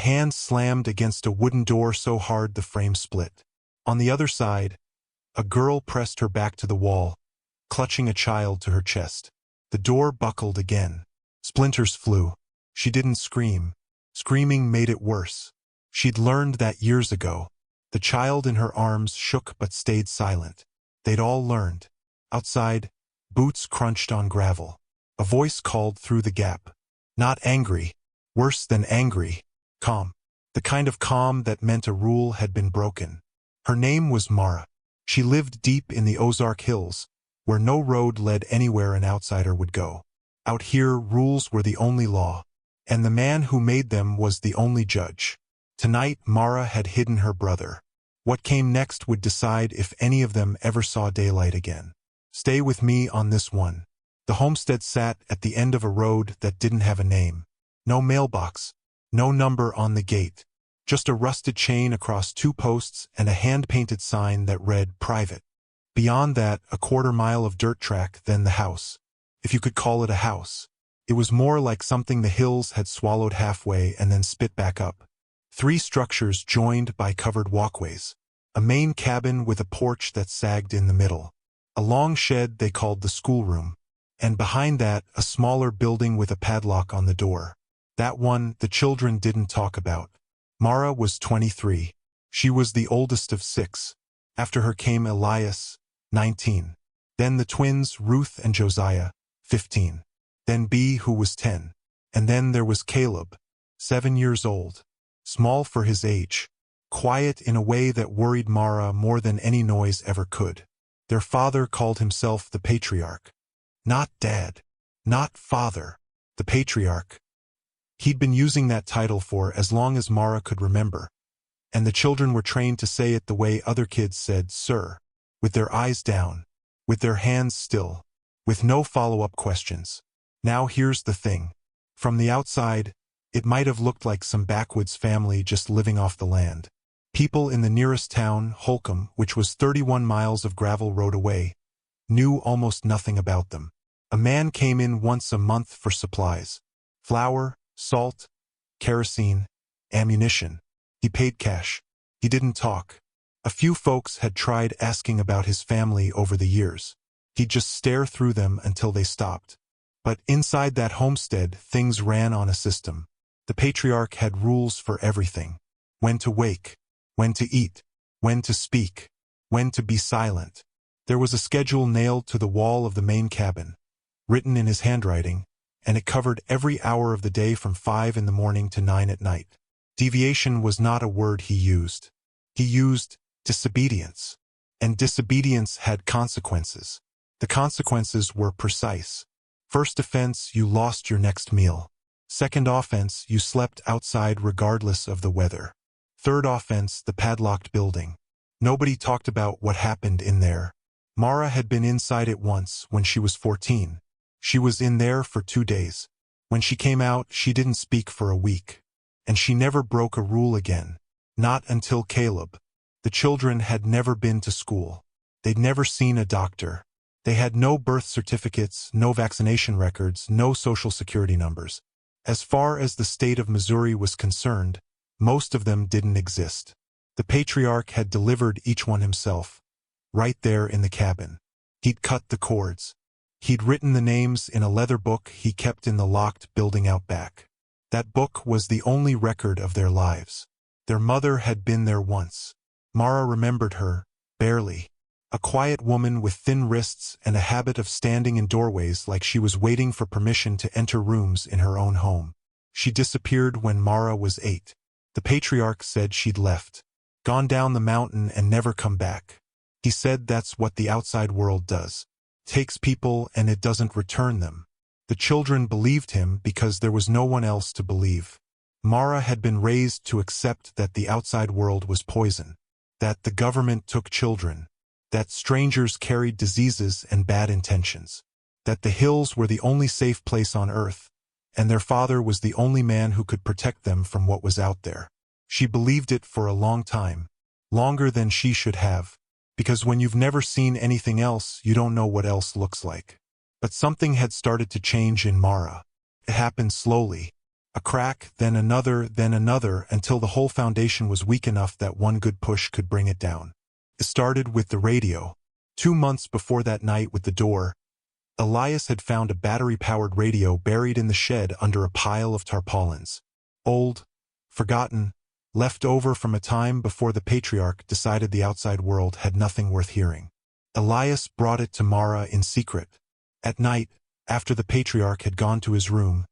hand slammed against a wooden door so hard the frame split. On the other side, a girl pressed her back to the wall, clutching a child to her chest. The door buckled again. Splinters flew. She didn't scream. Screaming made it worse. She'd learned that years ago. The child in her arms shook but stayed silent. They'd all learned. Outside, boots crunched on gravel. A voice called through the gap. Not angry. Worse than angry. Calm. The kind of calm that meant a rule had been broken. Her name was Mara. She lived deep in the Ozark hills, where no road led anywhere an outsider would go. Out here, rules were the only law, and the man who made them was the only judge. Tonight, Mara had hidden her brother. What came next would decide if any of them ever saw daylight again. Stay with me on this one. The homestead sat at the end of a road that didn't have a name. No mailbox, no number on the gate. Just a rusted chain across two posts and a hand-painted sign that read private. Beyond that, a quarter-mile of dirt track, then the house. If you could call it a house. It was more like something the hills had swallowed halfway and then spit back up. 3 structures joined by covered walkways. A main cabin with a porch that sagged in the middle. A long shed they called the schoolroom. And behind that, a smaller building with a padlock on the door. That one the children didn't talk about. Mara was 23. She was the oldest of 6. After her came Elias, 19. Then the twins Ruth and Josiah, 15. Then B, who was 10. And then there was Caleb, 7 years old. Small for his age. Quiet in a way that worried Mara more than any noise ever could. Their father called himself the Patriarch. Not Dad. Not Father. The Patriarch. He'd been using that title for as long as Mara could remember, and the children were trained to say it the way other kids said sir, with their eyes down, with their hands still, with no follow-up questions. Now here's the thing. From the outside, it might have looked like some backwoods family just living off the land. People in the nearest town, Holcomb, which was 31 miles of gravel road away, knew almost nothing about them. A man came in once a month for supplies. Flour, salt, kerosene, ammunition. He paid cash. He didn't talk. A few folks had tried asking about his family over the years. He'd just stare through them until they stopped. But inside that homestead, things ran on a system. The Patriarch had rules for everything. When to wake, when to eat, when to speak, when to be silent. There was a schedule nailed to the wall of the main cabin, written in his handwriting, and it covered every hour of the day from 5 in the morning to 9 at night. Deviation was not a word he used. He used disobedience. And disobedience had consequences. The consequences were precise. First offense, you lost your next meal. Second offense, you slept outside regardless of the weather. Third offense, the padlocked building. Nobody talked about what happened in there. Mara had been inside it once when she was 14. She was in there for 2 days. When she came out, she didn't speak for a week. And she never broke a rule again. Not until Caleb. The children had never been to school. They'd never seen a doctor. They had no birth certificates, no vaccination records, no social security numbers. As far as the state of Missouri was concerned, most of them didn't exist. The Patriarch had delivered each one himself, right there in the cabin. He'd cut the cords. He'd written the names in a leather book he kept in the locked building out back. That book was the only record of their lives. Their mother had been there once. Mara remembered her, barely. A quiet woman with thin wrists and a habit of standing in doorways like she was waiting for permission to enter rooms in her own home. She disappeared when Mara was 8. The Patriarch said she'd left, gone down the mountain and never come back. He said that's what the outside world does. Takes people and it doesn't return them. The children believed him because there was no one else to believe. Mara had been raised to accept that the outside world was poison, that the government took children, that strangers carried diseases and bad intentions, that the hills were the only safe place on earth, and their father was the only man who could protect them from what was out there. She believed it for a long time, longer than she should have. Because when you've never seen anything else, you don't know what else looks like. But something had started to change in Mara. It happened slowly. A crack, then another, until the whole foundation was weak enough that one good push could bring it down. It started with the radio. 2 months before that night with the door, Elias had found a battery-powered radio buried in the shed under a pile of tarpaulins. Old, forgotten, left over from a time before the Patriarch decided the outside world had nothing worth hearing. Elias brought it to Mara in secret. At night, after the Patriarch had gone to his room,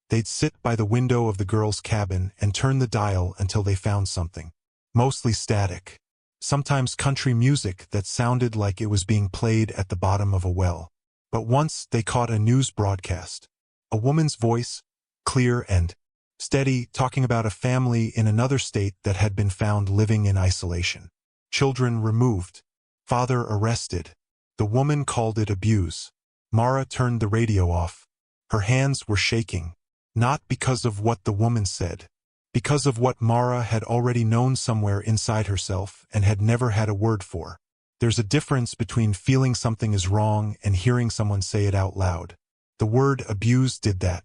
they'd sit by the window of the girl's cabin and turn the dial until they found something. Mostly static. Sometimes country music that sounded like it was being played at the bottom of a well. But once they caught a news broadcast. A woman's voice, clear and steady, talking about a family in another state that had been found living in isolation. Children removed. Father arrested. The woman called it abuse. Mara turned the radio off. Her hands were shaking. Not because of what the woman said. Because of what Mara had already known somewhere inside herself and had never had a word for. There's a difference between feeling something is wrong and hearing someone say it out loud. The word abuse did that.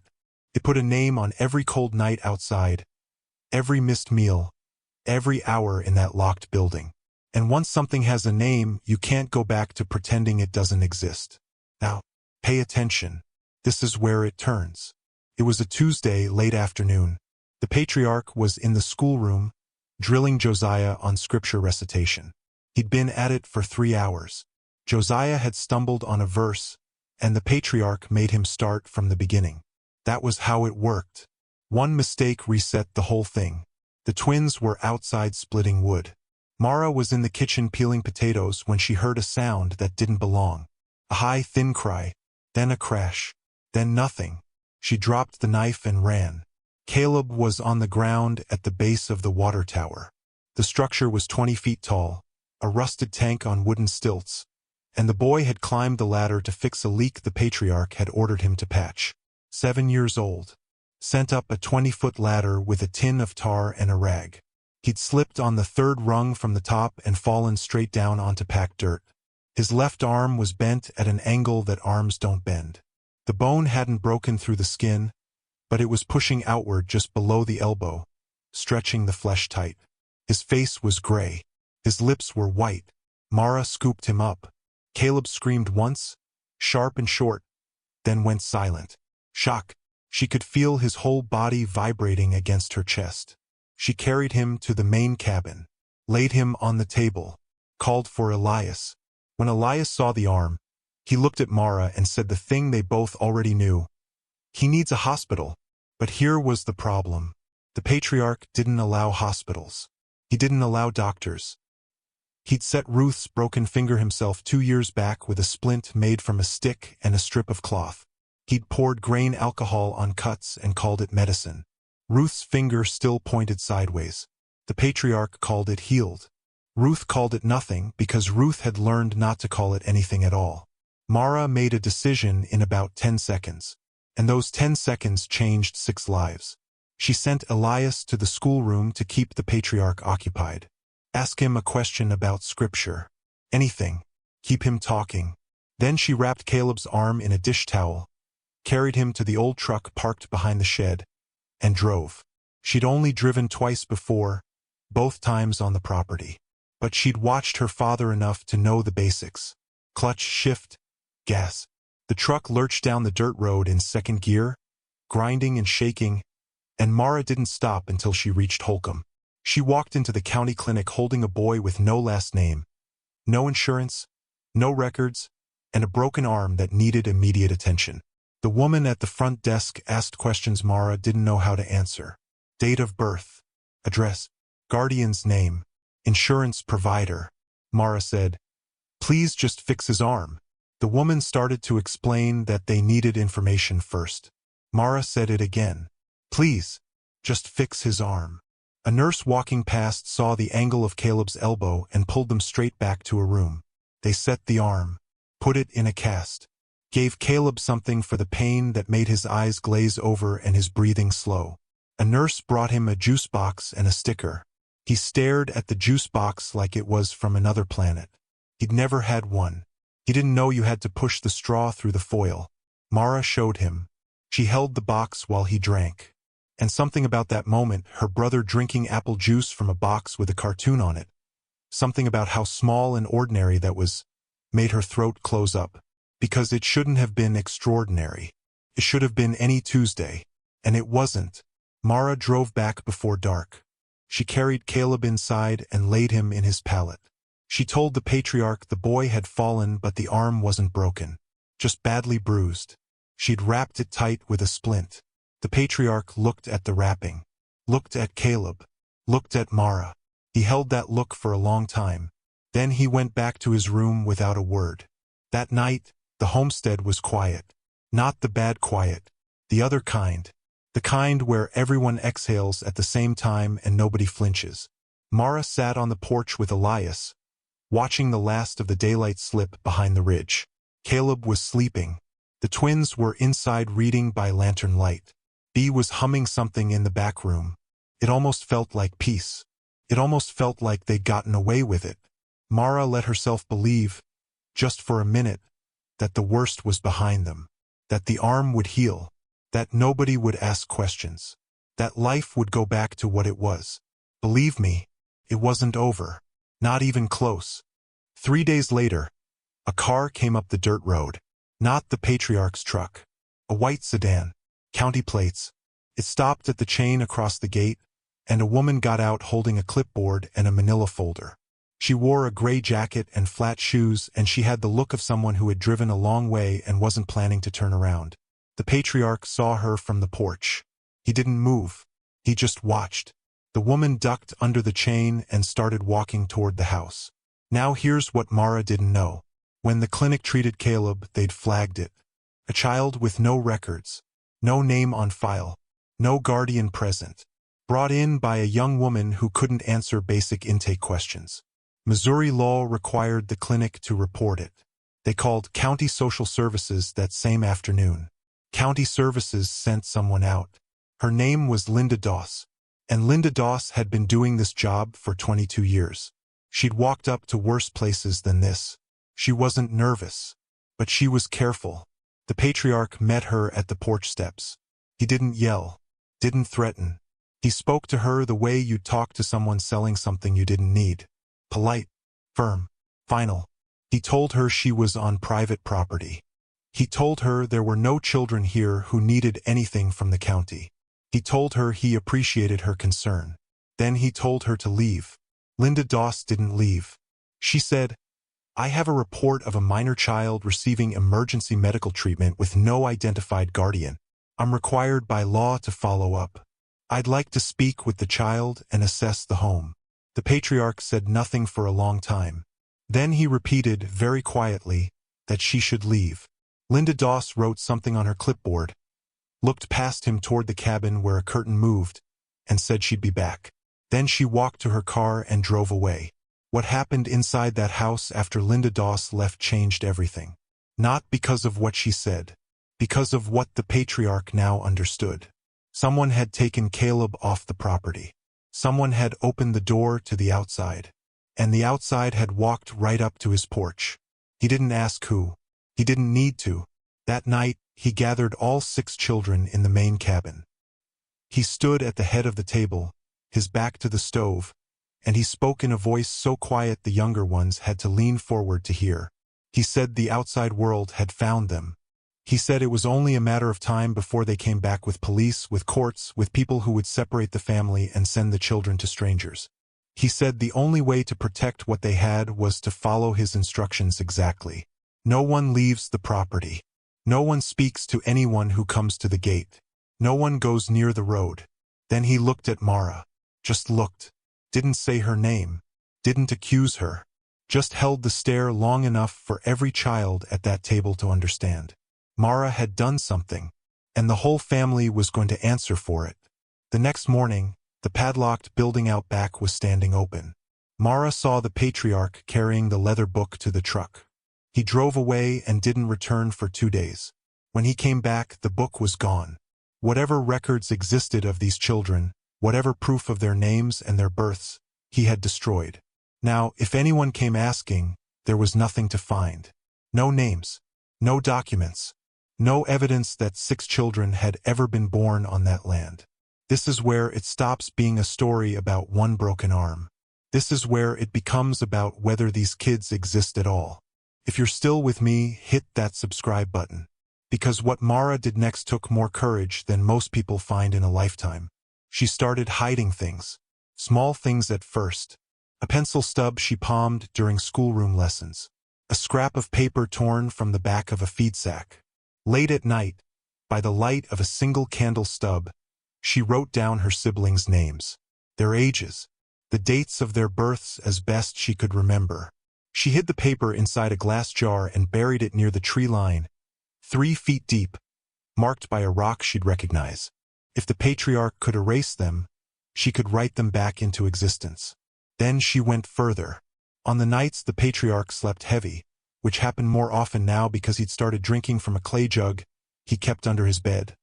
It put a name on every cold night outside, every missed meal, every hour in that locked building. And once something has a name, you can't go back to pretending it doesn't exist. Now, pay attention. This is where it turns. It was a Tuesday late afternoon. The Patriarch was in the schoolroom, drilling Josiah on scripture recitation. He'd been at it for 3 hours. Josiah had stumbled on a verse, and the Patriarch made him start from the beginning. That was how it worked. One mistake reset the whole thing. The twins were outside splitting wood. Mara was in the kitchen peeling potatoes when she heard a sound that didn't belong. A high, thin cry, then a crash, then nothing. She dropped the knife and ran. Caleb was on the ground at the base of the water tower. The structure was 20 feet tall, a rusted tank on wooden stilts, and the boy had climbed the ladder to fix a leak the Patriarch had ordered him to patch. 7 years old. Sent up a 20-foot ladder with a tin of tar and a rag. He'd slipped on the 3rd rung from the top and fallen straight down onto packed dirt. His left arm was bent at an angle that arms don't bend. The bone hadn't broken through the skin, but it was pushing outward just below the elbow, stretching the flesh tight. His face was gray. His lips were white. Mara scooped him up. Caleb screamed once, sharp and short, then went silent. Shock. She could feel his whole body vibrating against her chest. She carried him to the main cabin, laid him on the table, called for Elias. When Elias saw the arm, he looked at Mara and said the thing they both already knew. He needs a hospital. But here was the problem. The Patriarch didn't allow hospitals. He didn't allow doctors. He'd set Ruth's broken finger himself 2 years back with a splint made from a stick and a strip of cloth. He'd poured grain alcohol on cuts and called it medicine. Ruth's finger still pointed sideways. The Patriarch called it healed. Ruth called it nothing because Ruth had learned not to call it anything at all. Mara made a decision in about 10 seconds. And those 10 seconds changed 6 lives. She sent Elias to the schoolroom to keep the Patriarch occupied. Ask him a question about scripture. Anything. Keep him talking. Then she wrapped Caleb's arm in a dish towel, carried him to the old truck parked behind the shed, and drove. She'd only driven twice before, both times on the property. But she'd watched her father enough to know the basics. Clutch, shift, gas. The truck lurched down the dirt road in 2nd gear, grinding and shaking, and Mara didn't stop until she reached Holcomb. She walked into the county clinic holding a boy with no last name, no insurance, no records, and a broken arm that needed immediate attention. The woman at the front desk asked questions Mara didn't know how to answer. Date of birth, address, guardian's name, insurance provider. Mara said, "Please just fix his arm." The woman started to explain that they needed information first. Mara said it again. "Please, just fix his arm." A nurse walking past saw the angle of Caleb's elbow and pulled them straight back to a room. They set the arm, put it in a cast, gave Caleb something for the pain that made his eyes glaze over and his breathing slow. A nurse brought him a juice box and a sticker. He stared at the juice box like it was from another planet. He'd never had one. He didn't know you had to push the straw through the foil. Mara showed him. She held the box while he drank. And something about that moment, her brother drinking apple juice from a box with a cartoon on it, something about how small and ordinary that was, made her throat close up. Because it shouldn't have been extraordinary. It should have been any Tuesday. And it wasn't. Mara drove back before dark. She carried Caleb inside and laid him in his pallet. She told the patriarch the boy had fallen, but the arm wasn't broken, just badly bruised. She'd wrapped it tight with a splint. The patriarch looked at the wrapping, looked at Caleb, looked at Mara. He held that look for a long time. Then he went back to his room without a word. That night, the homestead was quiet. Not the bad quiet, the other kind. The kind where everyone exhales at the same time and nobody flinches. Mara sat on the porch with Elias, watching the last of the daylight slip behind the ridge. Caleb was sleeping. The twins were inside reading by lantern light. Bee was humming something in the back room. It almost felt like peace. It almost felt like they'd gotten away with it. Mara let herself believe, just for a minute, that the worst was behind them, that the arm would heal, that nobody would ask questions, that life would go back to what it was. Believe me, it wasn't over, not even close. 3 days later, a car came up the dirt road, not the patriarch's truck, a white sedan, county plates. It stopped at the chain across the gate, and a woman got out holding a clipboard and a manila folder. She wore a gray jacket and flat shoes, and she had the look of someone who had driven a long way and wasn't planning to turn around. The patriarch saw her from the porch. He didn't move. He just watched. The woman ducked under the chain and started walking toward the house. Now here's what Mara didn't know. When the clinic treated Caleb, they'd flagged it. A child with no records, no name on file, no guardian present. Brought in by a young woman who couldn't answer basic intake questions. Missouri law required the clinic to report it. They called County Social Services that same afternoon. County Services sent someone out. Her name was Linda Doss, and Linda Doss had been doing this job for 22 years. She'd walked up to worse places than this. She wasn't nervous, but she was careful. The patriarch met her at the porch steps. He didn't yell, didn't threaten. He spoke to her the way you'd talk to someone selling something you didn't need. Polite, firm, final. He told her she was on private property. He told her there were no children here who needed anything from the county. He told her he appreciated her concern. Then he told her to leave. Linda Doss didn't leave. She said, "I have a report of a minor child receiving emergency medical treatment with no identified guardian. I'm required by law to follow up. I'd like to speak with the child and assess the home." The patriarch said nothing for a long time. Then he repeated, very quietly, that she should leave. Linda Doss wrote something on her clipboard, looked past him toward the cabin where a curtain moved, and said she'd be back. Then she walked to her car and drove away. What happened inside that house after Linda Doss left changed everything. Not because of what she said, because of what the patriarch now understood. Someone had taken Caleb off the property. Someone had opened the door to the outside, and the outside had walked right up to his porch. He didn't ask who. He didn't need to. That night, he gathered all 6 children in the main cabin. He stood at the head of the table, his back to the stove, and he spoke in a voice so quiet the younger ones had to lean forward to hear. He said the outside world had found them. He said it was only a matter of time before they came back with police, with courts, with people who would separate the family and send the children to strangers. He said the only way to protect what they had was to follow his instructions exactly. No one leaves the property. No one speaks to anyone who comes to the gate. No one goes near the road. Then he looked at Mara. Just looked. Didn't say her name. Didn't accuse her. Just held the stare long enough for every child at that table to understand. Mara had done something, and the whole family was going to answer for it. The next morning, the padlocked building out back was standing open. Mara saw the patriarch carrying the leather book to the truck. He drove away and didn't return for 2 days. When he came back, the book was gone. Whatever records existed of these children, whatever proof of their names and their births, he had destroyed. Now, if anyone came asking, there was nothing to find. No names. No documents. No evidence that 6 children had ever been born on that land. This is where it stops being a story about one broken arm. This is where it becomes about whether these kids exist at all. If you're still with me, hit that subscribe button. Because what Mara did next took more courage than most people find in a lifetime. She started hiding things. Small things at first. A pencil stub she palmed during schoolroom lessons. A scrap of paper torn from the back of a feed sack. Late at night, by the light of a single candle stub, she wrote down her siblings' names, their ages, the dates of their births as best she could remember. She hid the paper inside a glass jar and buried it near the tree line, 3 feet deep, marked by a rock she'd recognize. If the Patriarch could erase them, she could write them back into existence. Then she went further. On the nights the Patriarch slept heavy, which happened more often now because he'd started drinking from a clay jug he kept under his bed,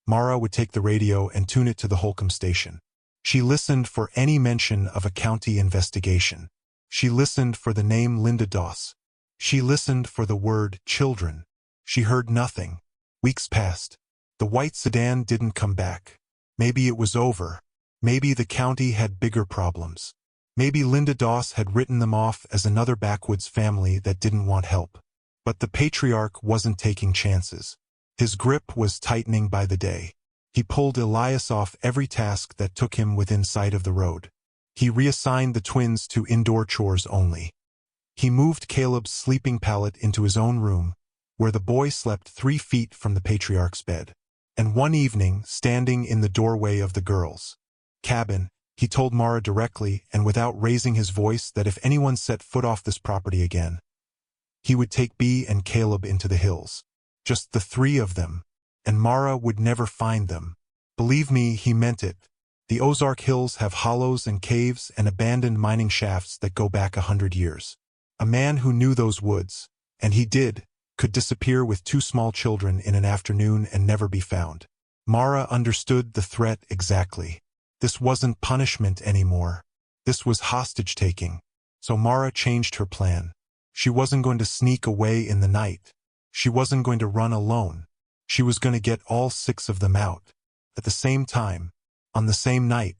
Mara would take the radio and tune it to the Holcomb station. She listened for any mention of a county investigation. She listened for the name Linda Doss. She listened for the word children. She heard nothing. Weeks passed. The white sedan didn't come back. Maybe it was over. Maybe the county had bigger problems. Maybe Linda Doss had written them off as another backwoods family that didn't want help. But the Patriarch wasn't taking chances. His grip was tightening by the day. He pulled Elias off every task that took him within sight of the road. He reassigned the twins to indoor chores only. He moved Caleb's sleeping pallet into his own room, where the boy slept 3 feet from the Patriarch's bed. And one evening, standing in the doorway of the girls' cabin, he told Mara directly and without raising his voice that if anyone set foot off this property again, he would take Bea and Caleb into the hills. Just the 3 of them, and Mara would never find them. Believe me, he meant it. The Ozark Hills have hollows and caves and abandoned mining shafts that go back 100 years. A man who knew those woods, and he did, could disappear with 2 small children in an afternoon and never be found. Mara understood the threat exactly. This wasn't punishment anymore. This was hostage-taking. So Mara changed her plan. She wasn't going to sneak away in the night. She wasn't going to run alone. She was going to get all 6 of them out, at the same time, on the same night,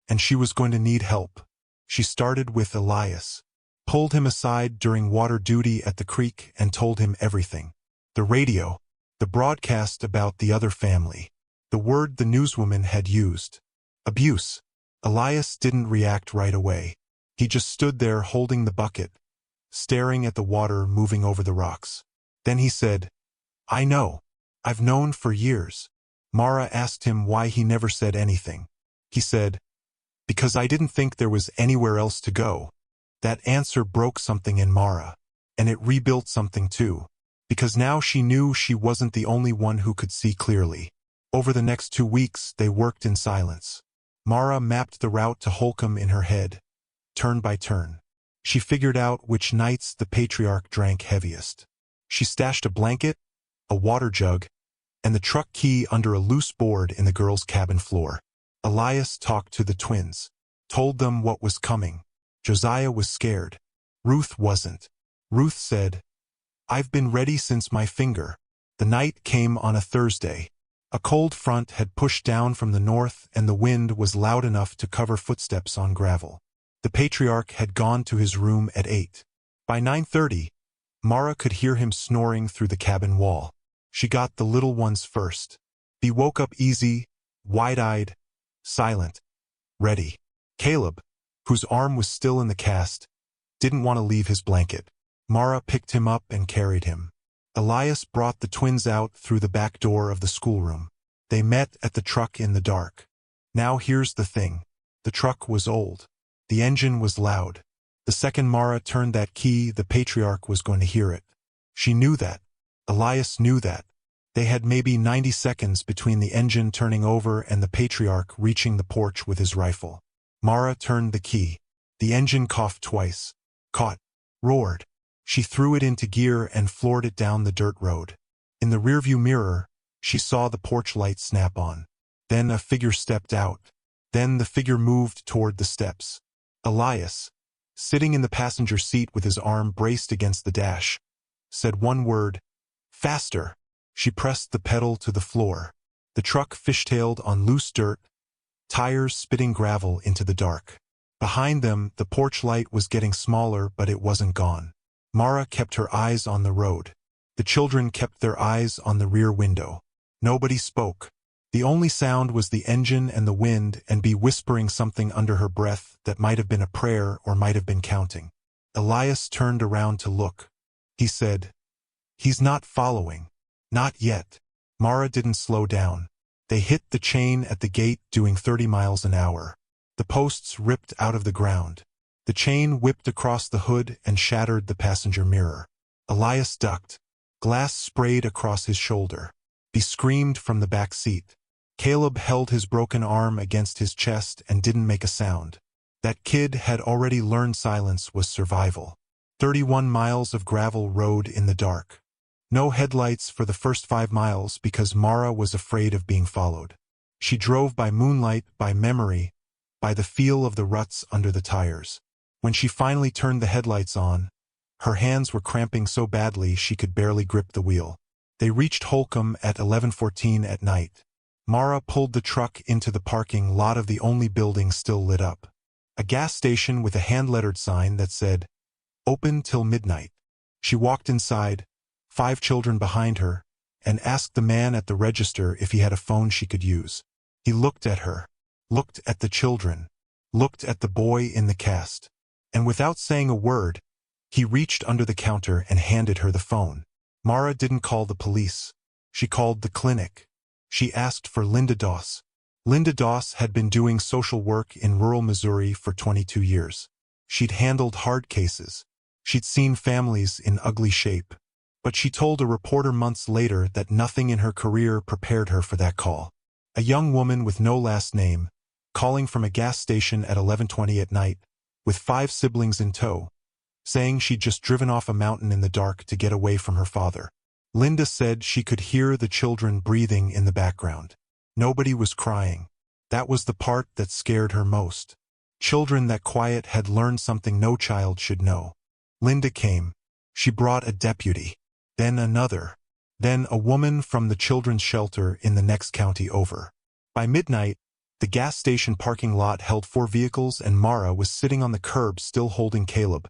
and she was going to need help. She started with Elias, pulled him aside during water duty at the creek and told him everything. The radio, the broadcast about the other family, the word the newswoman had used. Abuse. Elias didn't react right away. He just stood there holding the bucket, staring at the water moving over the rocks. Then he said, "I know. I've known for years." Mara asked him why he never said anything. He said, "Because I didn't think there was anywhere else to go." That answer broke something in Mara, and it rebuilt something too, because now she knew she wasn't the only one who could see clearly. Over the next 2 weeks, they worked in silence. Mara mapped the route to Holcomb in her head, turn by turn. She figured out which nights the Patriarch drank heaviest. She stashed a blanket, a water jug, and the truck key under a loose board in the girls' cabin floor. Elias talked to the twins, told them what was coming. Josiah was scared. Ruth wasn't. Ruth said, "I've been ready since my finger." The night came on a Thursday. A cold front had pushed down from the north and the wind was loud enough to cover footsteps on gravel. The Patriarch had gone to his room at 8. By 9:30, Mara could hear him snoring through the cabin wall. She got the little ones first. He woke up easy, wide-eyed, silent, ready. Caleb, whose arm was still in the cast, didn't want to leave his blanket. Mara picked him up and carried him. Elias brought the twins out through the back door of the schoolroom. They met at the truck in the dark. Now here's the thing. The truck was old. The engine was loud. The second Mara turned that key, the Patriarch was going to hear it. She knew that. Elias knew that. They had maybe 90 seconds between the engine turning over and the Patriarch reaching the porch with his rifle. Mara turned the key. The engine coughed twice. Caught. Roared. She threw it into gear and floored it down the dirt road. In the rearview mirror, she saw the porch light snap on. Then a figure stepped out. Then the figure moved toward the steps. Elias, sitting in the passenger seat with his arm braced against the dash, said one word, "Faster." She pressed the pedal to the floor. The truck fishtailed on loose dirt, tires spitting gravel into the dark. Behind them, the porch light was getting smaller, but it wasn't gone. Mara kept her eyes on the road. The children kept their eyes on the rear window. Nobody spoke. The only sound was the engine and the wind, and Bee whispering something under her breath that might have been a prayer or might have been counting. Elias turned around to look. He said, "He's not following. Not yet." Mara didn't slow down. They hit the chain at the gate doing 30 miles an hour. The posts ripped out of the ground. The chain whipped across the hood and shattered the passenger mirror. Elias ducked. Glass sprayed across his shoulder. Bee screamed from the back seat. Caleb held his broken arm against his chest and didn't make a sound. That kid had already learned silence was survival. 31 miles of gravel road in the dark. No headlights for the first 5 miles because Mara was afraid of being followed. She drove by moonlight, by memory, by the feel of the ruts under the tires. When she finally turned the headlights on, her hands were cramping so badly she could barely grip the wheel. They reached Holcomb at 11:14 at night. Mara pulled the truck into the parking lot of the only building still lit up. A gas station with a hand-lettered sign that said, "Open till midnight." She walked inside, 5 children behind her, and asked the man at the register if he had a phone she could use. He looked at her, looked at the children, looked at the boy in the cast, and without saying a word, he reached under the counter and handed her the phone. Mara didn't call the police. She called the clinic. She asked for Linda Doss. Linda Doss had been doing social work in rural Missouri for 22 years. She'd handled hard cases. She'd seen families in ugly shape. But she told a reporter months later that nothing in her career prepared her for that call. A young woman with no last name, calling from a gas station at 11:20 at night, with 5 siblings in tow, saying she'd just driven off a mountain in the dark to get away from her father. Linda said she could hear the children breathing in the background. Nobody was crying. That was the part that scared her most. Children that quiet had learned something no child should know. Linda came. She brought a deputy. Then another. Then a woman from the children's shelter in the next county over. By midnight, the gas station parking lot held 4 vehicles and Mara was sitting on the curb still holding Caleb,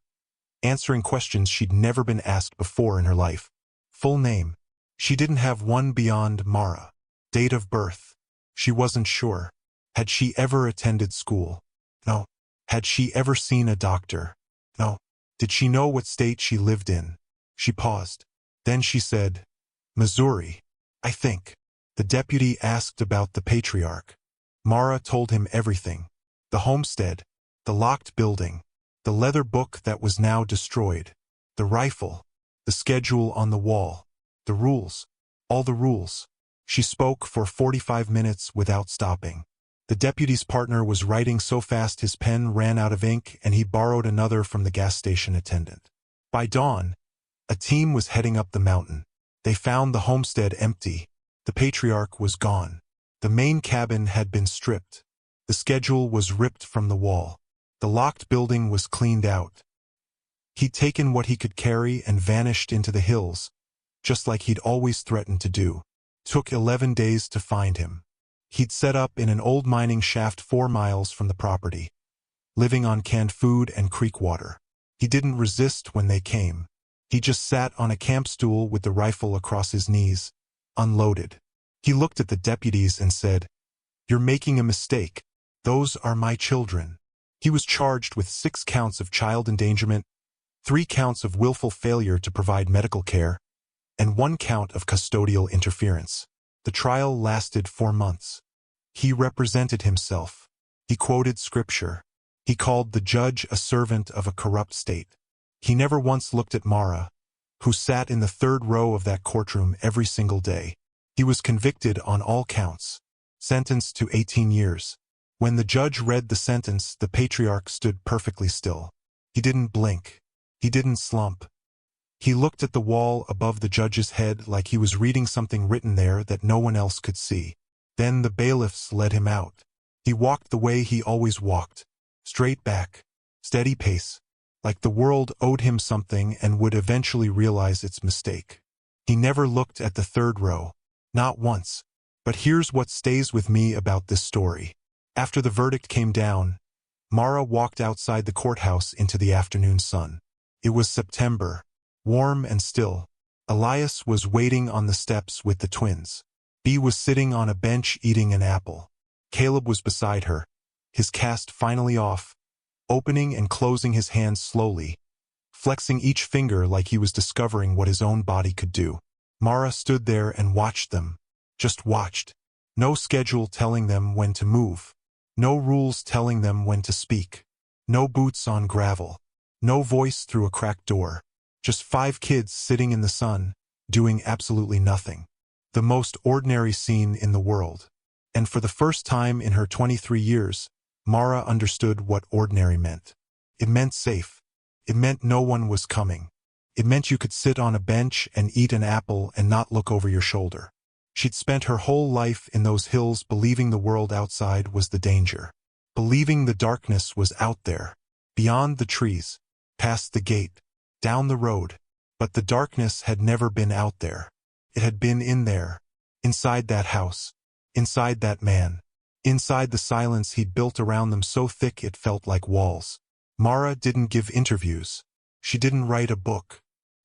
answering questions she'd never been asked before in her life. Full name. She didn't have one beyond Mara. Date of birth. She wasn't sure. Had she ever attended school? No. Had she ever seen a doctor? No. Did she know what state she lived in? She paused. Then she said, "Missouri, I think." The deputy asked about the Patriarch. Mara told him everything. The homestead, the locked building, the leather book that was now destroyed, the rifle, the schedule on the wall, the rules, all the rules. She spoke for 45 minutes without stopping. The deputy's partner was writing so fast his pen ran out of ink and he borrowed another from the gas station attendant. By dawn, a team was heading up the mountain. They found the homestead empty. The Patriarch was gone. The main cabin had been stripped. The schedule was ripped from the wall. The locked building was cleaned out. He'd taken what he could carry and vanished into the hills, just like he'd always threatened to do. Took 11 days to find him. He'd set up in an old mining shaft 4 miles from the property, living on canned food and creek water. He didn't resist when they came. He just sat on a camp stool with the rifle across his knees, unloaded. He looked at the deputies and said, "You're making a mistake. Those are my children." He was charged with 6 counts of child endangerment, 3 counts of willful failure to provide medical care, and 1 count of custodial interference. The trial lasted 4 months. He represented himself. He quoted scripture. He called the judge a servant of a corrupt state. He never once looked at Mara, who sat in the 3rd row of that courtroom every single day. He was convicted on all counts, sentenced to 18 years. When the judge read the sentence, the Patriarch stood perfectly still. He didn't blink. He didn't slump. He looked at the wall above the judge's head like he was reading something written there that no one else could see. Then the bailiffs led him out. He walked the way he always walked, straight back, steady pace, like the world owed him something and would eventually realize its mistake. He never looked at the 3rd row, not once. But here's what stays with me about this story. After the verdict came down, Mara walked outside the courthouse into the afternoon sun. It was September, warm and still. Elias was waiting on the steps with the twins. Bea was sitting on a bench eating an apple. Caleb was beside her, his cast finally off, opening and closing his hands slowly, flexing each finger like he was discovering what his own body could do. Mara stood there and watched them, just watched. No schedule telling them when to move. No rules telling them when to speak. No boots on gravel. No voice through a cracked door. Just 5 kids sitting in the sun, doing absolutely nothing. The most ordinary scene in the world. And for the first time in her 23 years, Mara understood what ordinary meant. It meant safe. It meant no one was coming. It meant you could sit on a bench and eat an apple and not look over your shoulder. She'd spent her whole life in those hills believing the world outside was the danger. Believing the darkness was out there, beyond the trees, past the gate, down the road. But the darkness had never been out there. It had been in there, inside that house, inside that man, inside the silence he'd built around them so thick it felt like walls. Mara didn't give interviews. She didn't write a book.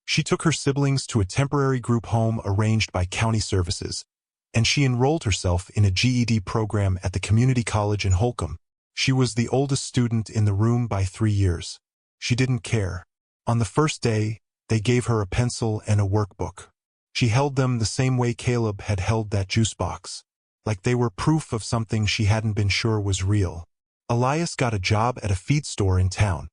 She took her siblings to a temporary group home arranged by county services, and she enrolled herself in a GED program at the community college in Holcomb. She was the oldest student in the room by 3 years. She didn't care. On the first day, they gave her a pencil and a workbook. She held them the same way Caleb had held that juice box, like they were proof of something she hadn't been sure was real. Elias got a job at a feed store in town.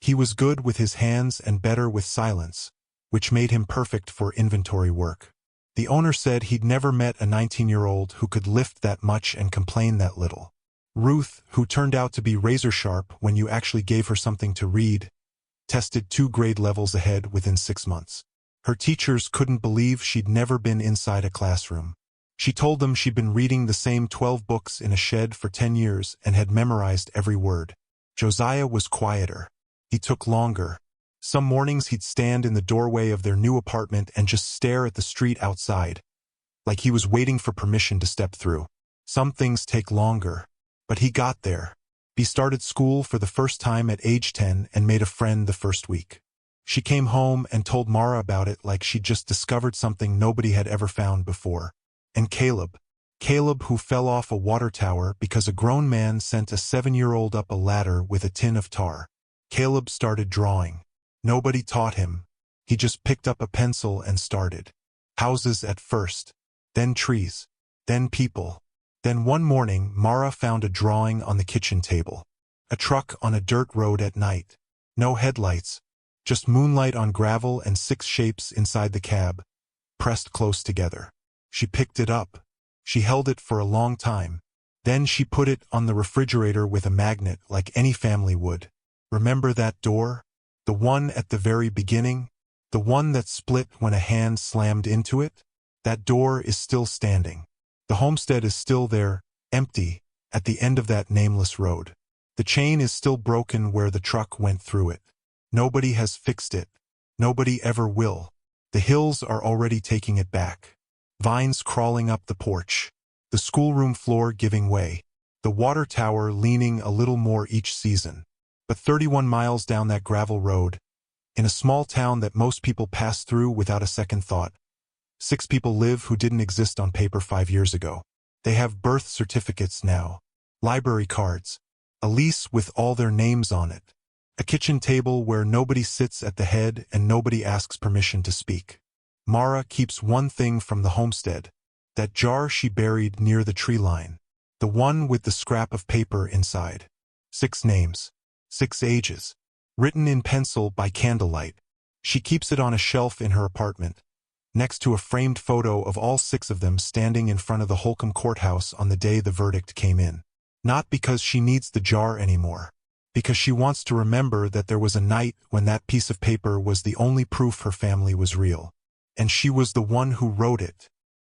He was good with his hands and better with silence, which made him perfect for inventory work. The owner said he'd never met a 19-year-old who could lift that much and complain that little. Ruth, who turned out to be razor-sharp when you actually gave her something to read, tested 2 grade levels ahead within 6 months. Her teachers couldn't believe she'd never been inside a classroom. She told them she'd been reading the same 12 books in a shed for 10 years and had memorized every word. Josiah was quieter. He took longer. Some mornings he'd stand in the doorway of their new apartment and just stare at the street outside, like he was waiting for permission to step through. Some things take longer, but he got there. He started school for the first time at age 10 and made a friend the first week. She came home and told Mara about it like she'd just discovered something nobody had ever found before. And Caleb, who fell off a water tower because a grown man sent a 7-year-old up a ladder with a tin of tar. Caleb started drawing. Nobody taught him. He just picked up a pencil and started. Houses at first, then trees, then people. Then one morning, Mara found a drawing on the kitchen table. A truck on a dirt road at night. No headlights, just moonlight on gravel and 6 shapes inside the cab, pressed close together. She picked it up. She held it for a long time. Then she put it on the refrigerator with a magnet like any family would. Remember that door? The one at the very beginning? The one that split when a hand slammed into it? That door is still standing. The homestead is still there, empty, at the end of that nameless road. The chain is still broken where the truck went through it. Nobody has fixed it. Nobody ever will. The hills are already taking it back. Vines crawling up the porch. The schoolroom floor giving way. The water tower leaning a little more each season. But 31 miles down that gravel road, in a small town that most people pass through without a second thought, 6 people live who didn't exist on paper 5 years ago. They have birth certificates now, library cards, a lease with all their names on it, a kitchen table where nobody sits at the head and nobody asks permission to speak. Mara keeps one thing from the homestead, that jar she buried near the tree line, the one with the scrap of paper inside. 6 names. 6 ages, written in pencil by candlelight. She keeps it on a shelf in her apartment, next to a framed photo of all 6 of them standing in front of the Holcomb courthouse on the day the verdict came in. Not because she needs the jar anymore, because she wants to remember that there was a night when that piece of paper was the only proof her family was real. And she was the one who wrote it.